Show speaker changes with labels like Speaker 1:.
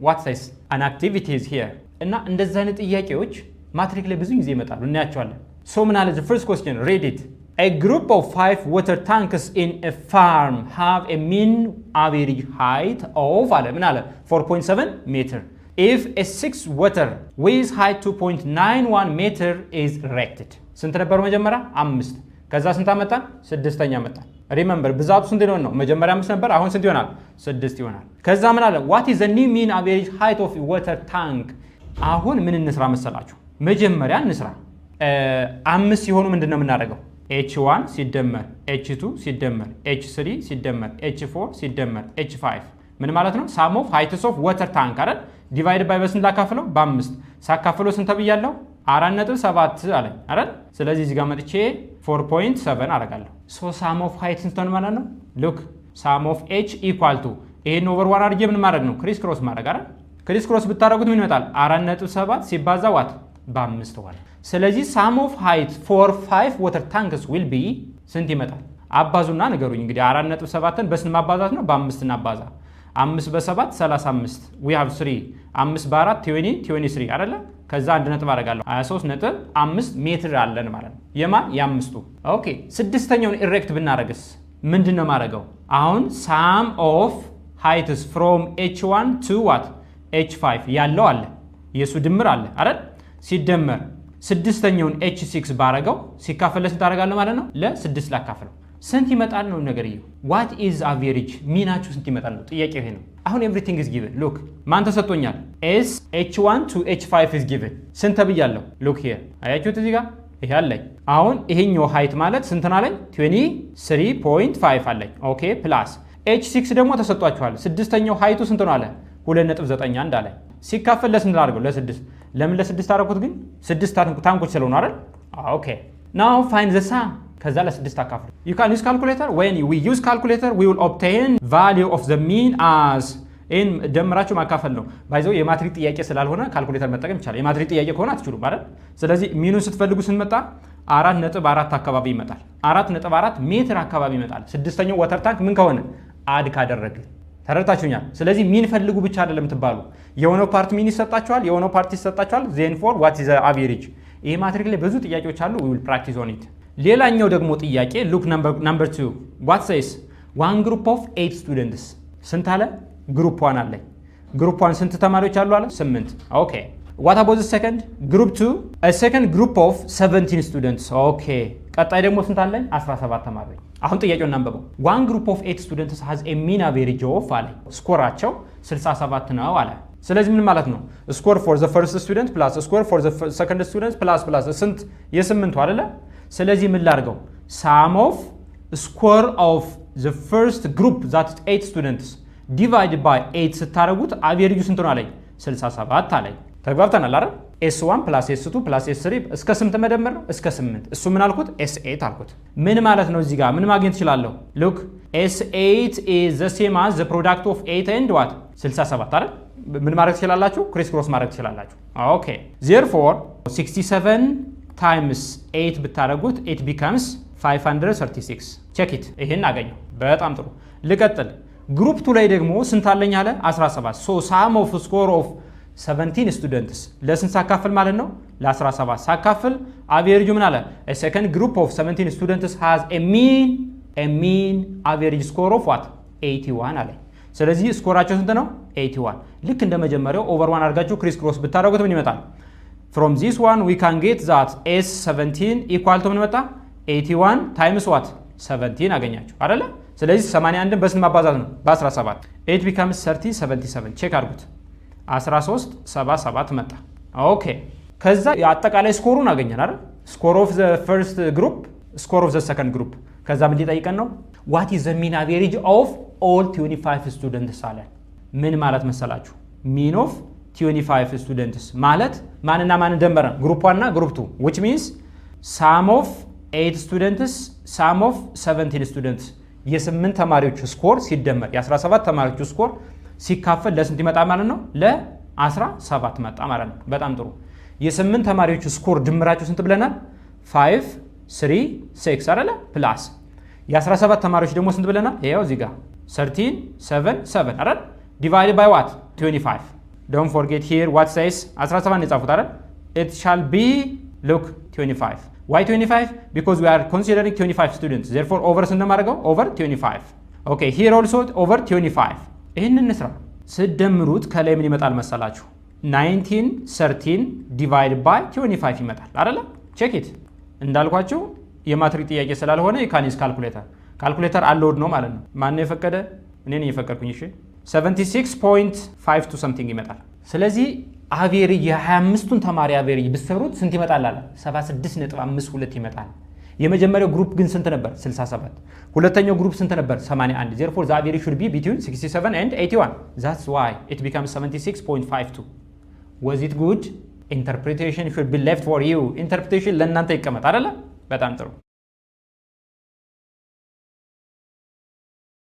Speaker 1: what size an activity is here እና እንደዛ አይነት ጥያቄዎች ማትሪክ ላይ ብዙ ጊዜ ይመጣሉ እናያቸዋለን። ሶ ምን አለ the first question read it a group of 5 water tanks in a farm have a mean average height of አለ ምን አለ 4.7 meter if a 6 water with height 2.91 meter is erected ስንት ነበር መጀመሪያ 5 ከዛ ስንት አመጣን ስድስተኛ አመጣን ሪሜምበር ብዛቱ ስንት ነው መጀመሪያ 5 ነበር አሁን ስንት ይሆናል 6 ይሆናል ከዛ ምን አለ what is the new mean average height of a water tank አሁን ምን እንስራ መሰላችሁ መጀመሪያ እንስራ 5 ሲሆኑ ምንድነው የምናደርገው h1 ሲደመር h2 ሲደመር h3 ሲደመር h4 ሲደመር h5 ምን ማለት ነው sum of heights of water tank አይደል ዲቫይድ ባይ በስንት ላካፍለው በ5 ሳካፍለው ስንት ተብያለሁ 4.7 አለኝ አይደል ስለዚህ እዚህ ጋር መጥቼ 4.7 አደርጋለሁ ሶ sum of height ስንት ነው ማለት ነው look sum of h equal to ይሄን ኦቨር 1 አድርጌ ምን ማድረግ ነው ክሪስ ክሮስ ማድረግ አይደል ክሪስ ክሮስ ብታረጉት ምን ይመጣል 4.7 ሲባዛ ዋት በ5 ሆነ ስለዚህ sum of height for 5 water tanks will be ስንት ይመጣል አባዙና ንገሩኝ እንግዲህ 4.7ን በስንት ማባዛት ነው በ5 እናባዛ 5 በ7 35 we have 3 5 በ4 23 አይደለ ከዛ 1 ነጥብ አደርጋለሁ 23.5 ሜትር አለን ማለት ነው የማን ያምስቱ ኦኬ ስድስተኛውን ኢሬክት ብናረግስ ምንድነው ማረጋው አሁን sum of heights from h1 to what h5 ያለው አለ የሱ ድምር አለ አይደል ሲደመር ስድስተኛውን h6 ባረጋው ሲካፈል ለስንት አደርጋለሁ ማለት ነው ለ6 ላካፍለው ስንት ይመጣል ነው ነገርየው what is average ሚናችሁ ስንት ይመጣል ነው ጥያቄው ይሄ ነው አሁን everything is given look ማን ተሰጥቶኛል s h1 to h5 is given ስንት ብያለሁ look here አያችሁት እዚህ ጋር ይሄ አለኝ አሁን ይሄኛው height ማለት ስንት ነው አለኝ 23.5 አለኝ ኦኬ ፕላስ h6 ደግሞ ተሰጥቷችኋል ስድስተኛው height ስንት ነው አለ 2.91 አለኝ ሲካፈል ለስንት አድርገው ለ6 ለምን ለ6 አደረኩት ግን 6 ታንኮች ስለሆነ አይደል ኦኬ now find the sum ከዛ ለ6 አካፍሉ you can use calculator when we use calculator we will obtain value of the mean as in ደምራችሁ ማካፈል ነው ባይዘው የማትሪክ ጥያቄ ስላልሆነ ካልኩሌተር መጠቀም ይቻላል የማትሪክ ጥያቄ ከሆነ አትችሉም አይደል ስለዚህ ሚኑን ስትፈልጉ ስንመጣ 4.4 አካባቢ ይመጣል 4.4 ሜትር አካባቢ ይመጣል ስድስተኛው ዋተር ታንክ ምን ከሆነ አድ ካደረገ ተረድታችሁኛል ስለዚህ ሚን ፈልጉ ብቻ አይደለም ትባሉ የሆነው ፓርት ሚን ይሰጣችኋል የሆነው ፓርት ይሰጣችኋል then for what is the average ይሄ ማትሪክ ላይ ብዙ ጥያቄዎች አሉ we will practice on it ሌላኛው ደግሞ ጥያቄ look number 2 what says one group of 8 students ስንት አለ ግሩፕ 1 አለ ግሩፕ 1 ስንት ተማሪዎች አሉ አለ 8 ኦኬ what about the second group 2 a second group of 17 students ኦኬ ቀጣይ ደግሞ ስንት አለኝ 17 ተማሪዎች አሁን ጥያቄውን እናንብበው one group of 8 students has a mean average of አለ ስኮራቸው 67 ነው አለ ስለዚህ ምን ማለት ነው score for the first student plus score for the second student plus ስንት የ8 አይደለ ስለዚህ ምን ላድርገው sum of score of the first group that is 8 students divided by 8 ስታረጉት አቬሬጁ ስንት ነው አለኝ 67 አለኝ ተግባብተናል አይደል s1 plus s2 plus s3 እስከ 8 መደመር ነው እስከ 8 እሱ ምን አልኩት s8 አልኩት ምን ማለት ነው እዚህ ጋር ምን ማግኘት እችላለሁ look s8 is the same as the product of 8 and what 67 አይደል ምን ማድረግ ትችላላችሁ ክሪስ ክሮስ ማድረግ ትችላላችሁ ኦኬ therefore 67 times 8 ብታረጉት it becomes 536 check it ይሄን አገኘው በጣም ጥሩ ልቀጥል ግሩፕ 2 ላይ ደግሞ ስንት አለኝ አለ 17 so sum of score of 17 students ለስንት ሳካፍል ማለት ነው ለ17 ሳካፍል አቬሬጁ ምን አለ a second group of 17 students has a mean average score of what 81 አለ ስለዚህ ስኮራቸው ስንት ነው 81 ልክ እንደመጀመሪያው ኦቨር 1 አድርጋችሁ ክሪስ ክሮስ ብታረጉት ምን ይመጣል from this one we can get that s17 equal to ምን መጣ 81 times what 17 አገኛችሁ አይደለ ስለዚህ 81ን በስንት ማባዛት ነው በ17 8 becomes 30 77 ቼክ አድርጉት 13 77 መጣ ኦኬ ከዛ አጠቃላይ ስኮሩን አገኘን አይደል score of the first group score of the second group ከዛ ምን ሊጠይቀን ነው what is the mean average of all 25 students አለ ምን ማለት መሰላችሁ mean of 25 students ማለት ማንና ማን ደምረ ግሩፕ 1 እና ግሩፕ 2 which means sum of 8 students sum of 17 students የ8 ተማሪዎች ስኮር ሲደመር የ17 ተማሪዎች ስኮር ሲካፈል ለስንት ይመጣ ማለት ነው ለ17 መጣ ማለት ነው በጣም ጥሩ የ8 ተማሪዎች ስኮር ድምራቸው ስንት ብለናል 5 3 6 አይደለ ፕላስ የ17 ተማሪዎች ደግሞ ስንት ብለናል ይሄው እዚህ ጋር 13 7 7 አይደል divided by what 25 don't forget here what says 17 የጻፉት አይደል? it shall be look 25. why 25? because we are considering 25 students, therefore over ስንማርገው over 25. okay here also over 25. ይህንን እንስራ። ስደምሩት ከላይ ምን ይመጣል መሰላችሁ? 19 13 divided by 25 ይመጣል አይደል? check it። እንዳልኳችሁ የማትሪክ ጥያቄ ስላልሆነ የካኒስ ካልኩሌተር አሎድ ነው ማለት ነው። ማን ነው የፈቀደ? እኔ ነኝ የፈቀድኩኝ። እሺ 76.52 something ይመጣል። ስለዚህ አቬሬጅ የ25ቱን ተማሪ አቬሬጅ ብትሰሩት ስንት ይመጣል አለ? 76.52 ይመጣል። የመጀመሪያው ግሩፕ ግን ስንት ነበር? 67። ሁለተኛው ግሩፕ ስንት ነበር? 81። therefore the average should be between 67 and 81. that's why it becomes 76.52. was it good? interpretation should be left for you. interpretation ለእናንተ ይቀመጥ አይደለ? በጣም ጥሩ።